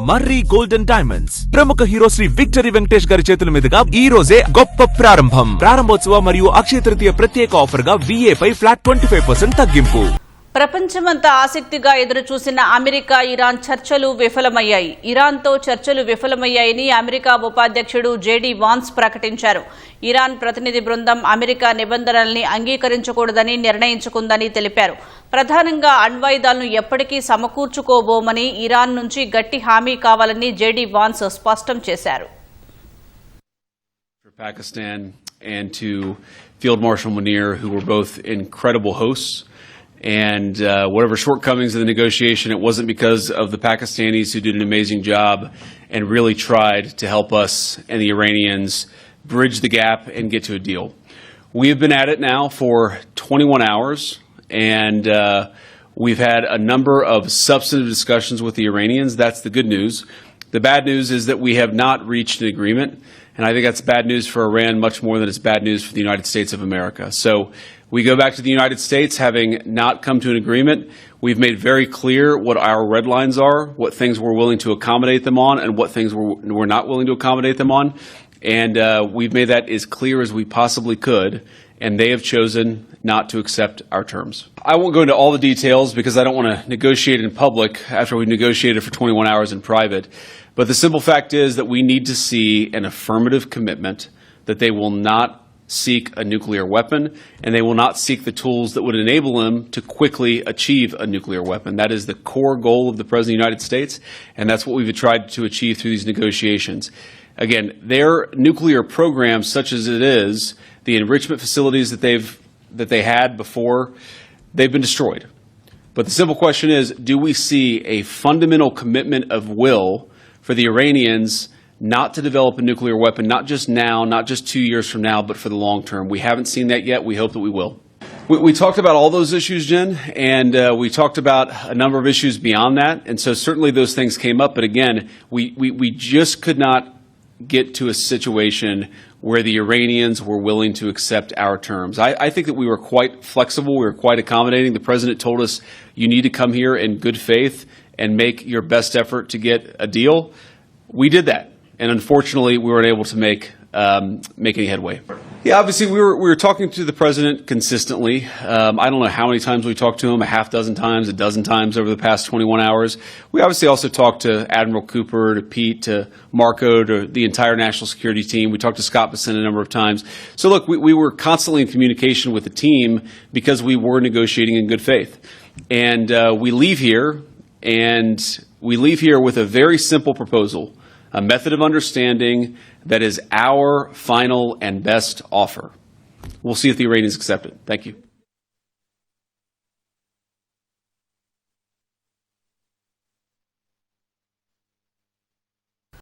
మర్రి golden diamonds ప్రముఖ hero Shri victory Venkatesh గారి చేతుల మీదుగా ఈ రోజే గొప్ప ప్రారంభోత్సవ మరియు అక్షయ తృతీయ ప్రత్యేక ఆఫర్ గా VA పై ఫ్లాట్ 25% తగ్గింపు. ప్రపంచమంతా ఆసక్తిగా ఎదురుచూసిన అమెరికా ఇరాన్ చర్చలు విఫలమయ్యాయి. ఇరాన్తో చర్చలు విఫలమయ్యాయని అమెరికా ఉపాధ్యక్షుడు JD వాన్స్ ప్రకటించారు. ఇరాన్ ప్రతినిధి బృందం అమెరికా నిబంధనల్ని అంగీకరించకూడదని నిర్ణయించుకుందని తెలిపారు. ప్రధానంగా అణ్వాయుధాలను ఎప్పటికీ సమకూర్చుకోబోమని ఇరాన్ నుంచి గట్టి హామీ కావాలని JD వాన్స్ స్పష్టం చేశారు. Pakistan and to Field Marshal Munir, who were both incredible hosts. And whatever shortcomings in the negotiation, it wasn't because of the Pakistanis who did an amazing job and really tried to help us and the Iranians bridge the gap and get to a deal. We have been at it now for 21 hours, and we've had a number of substantive discussions with the Iranians. That's the good news. The bad news is that we have not reached an agreement, and I think that's bad news for Iran much more than it's bad news for the United States of America. So we go back to the United States having not come to an agreement. We've made very clear what our red lines are, what things we're willing to accommodate them on, and what things we're not willing to accommodate them on. And we've made that as clear as we possibly could, and they have chosen not to accept our terms. I won't go into all the details because I don't want to negotiate in public after we've negotiated for 21 hours in private. But the simple fact is that we need to see an affirmative commitment that they will not seek a nuclear weapon, and they will not seek the tools that would enable them to quickly achieve a nuclear weapon. That is the core goal of the President of the United States, and that's what we've tried to achieve through these negotiations. Again, their nuclear program, such as it is, the enrichment facilities that they had before, they've been destroyed. But the simple question is, do we see a fundamental commitment of will for the Iranians not to develop a nuclear weapon, not just now, not just 2 years from now, but for the long term? We haven't seen that yet. We hope that we will. We talked about all those issues, Jen, and we talked about a number of issues beyond that. And so certainly those things came up. But again, we just could not get to a situation where the Iranians were willing to accept our terms. I think that we were quite flexible. We were quite accommodating. The president told us, you need to come here in good faith and make your best effort to get a deal. We did that. And unfortunately, we weren't able to make any headway. Yeah, obviously, we were talking to the president consistently. I don't know how many times we talked to him, a half dozen times, a dozen times over the past 21 hours. We obviously also talked to Admiral Cooper, to Pete, to Marco, to the entire national security team. We talked to Scott Besson a number of times. So look, we were constantly in communication with the team because we were negotiating in good faith. And we leave here with a very simple proposal. A method of understanding that is our final and best offer. We'll see if the Iranians accept it. Thank you.